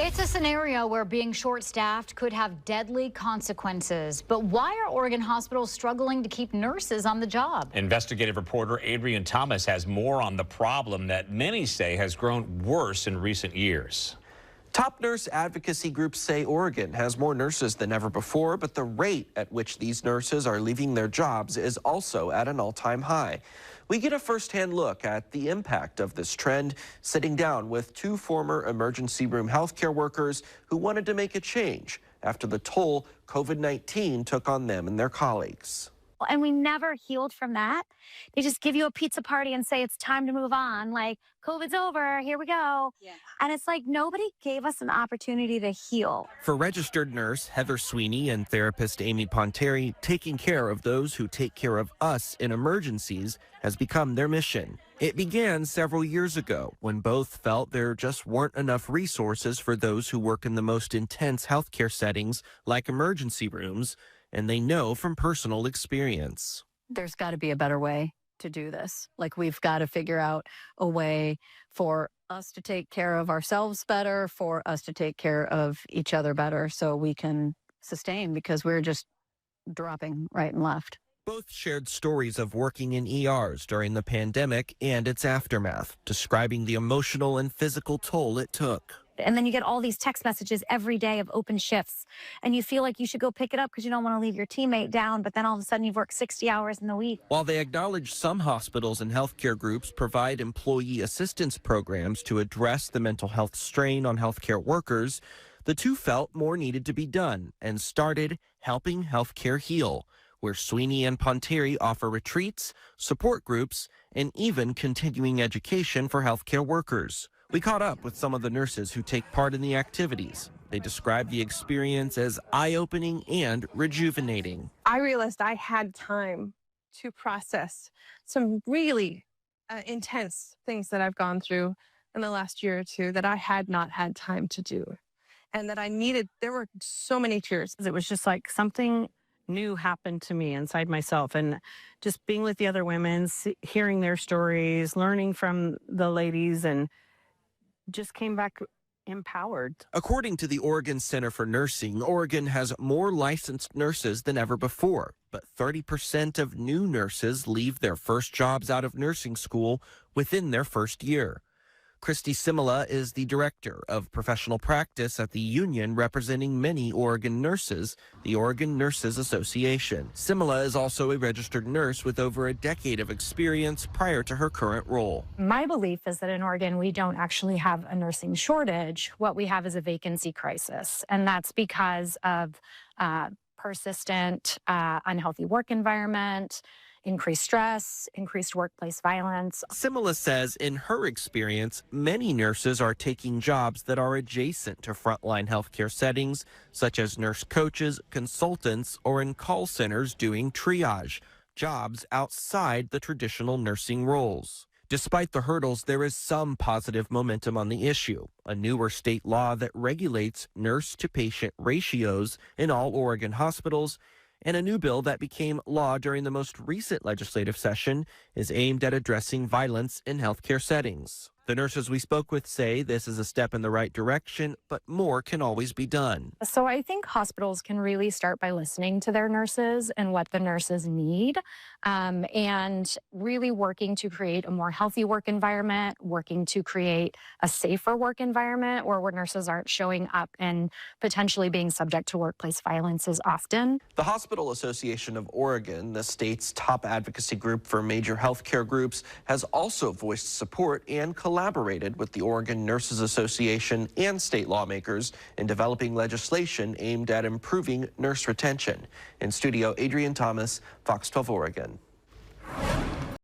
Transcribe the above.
It's a scenario where being short-staffed could have deadly consequences. But why are Oregon hospitals struggling to keep nurses on the job? Investigative reporter Adrian Thomas has more on the problem that many say has grown worse in recent years. Top nurse advocacy groups say Oregon has more nurses than ever before, but the rate at which these nurses are leaving their jobs is also at an all-time high. We get a first-hand look at the impact of this trend, sitting down with two former emergency room healthcare workers who wanted to make a change after the toll COVID-19 took on them and their colleagues. And we never healed from that. They just give you a pizza party and say it's time to move on. Like, COVID's over, here we go. Yeah. And it's like nobody gave us an opportunity to heal. For registered nurse Heather Sweeney and therapist Amy Ponteri, taking care of those who take care of us in emergencies has become their mission. It began several years ago when both felt there just weren't enough resources for those who work in the most intense healthcare settings like emergency rooms, and they know from personal experience. There's got to be a better way to do this. Like, we've got to figure out a way for us to take care of ourselves better, for us to take care of each other better so we can sustain, because we're just dropping right and left. Both shared stories of working in ERs during the pandemic and its aftermath, describing the emotional and physical toll it took. And then you get all these text messages every day of open shifts, and you feel like you should go pick it up because you don't want to leave your teammate down, but then all of a sudden you've worked 60 hours in the week. While they acknowledge some hospitals and healthcare groups provide employee assistance programs to address the mental health strain on healthcare workers, the two felt more needed to be done and started Helping Healthcare Heal, where Sweeney and Ponteri offer retreats, support groups, and even continuing education for healthcare workers. We caught up with some of the nurses who take part in the activities. They described the experience as eye-opening and rejuvenating. I realized I had time to process some really intense things that I've gone through in the last year or two that I had not had time to do. And that I needed, there were so many tears. It was just like something new happened to me inside myself, and just being with the other women, hearing their stories, learning from the ladies, and just came back empowered. According to the Oregon Center for Nursing, Oregon has more licensed nurses than ever before, but 30% of new nurses leave their first jobs out of nursing school within their first year. Christy Simila is the director of professional practice at the union representing many Oregon nurses, the Oregon Nurses Association. Simila is also a registered nurse with over a decade of experience prior to her current role. My belief is that in Oregon, we don't actually have a nursing shortage. What we have is a vacancy crisis, and that's because of persistent, unhealthy work environment, increased stress, increased workplace violence. Simila says in her experience, many nurses are taking jobs that are adjacent to frontline healthcare settings, such as nurse coaches, consultants, or in call centers doing triage, jobs outside the traditional nursing roles. Despite the hurdles, there is some positive momentum on the issue. A newer state law that regulates nurse-to-patient ratios in all Oregon hospitals, and a new bill that became law during the most recent legislative session is aimed at addressing violence in healthcare settings. The nurses we spoke with say this is a step in the right direction, but more can always be done. So I think hospitals can really start by listening to their nurses and what the nurses need, and really working to create a more healthy work environment, working to create a safer work environment where nurses aren't showing up and potentially being subject to workplace violence as often. The Hospital Association of Oregon, the state's top advocacy group for major healthcare groups, has also voiced support and collaborated with the Oregon Nurses Association and state lawmakers in developing legislation aimed at improving nurse retention. In studio, Adrian Thomas, Fox 12 Oregon.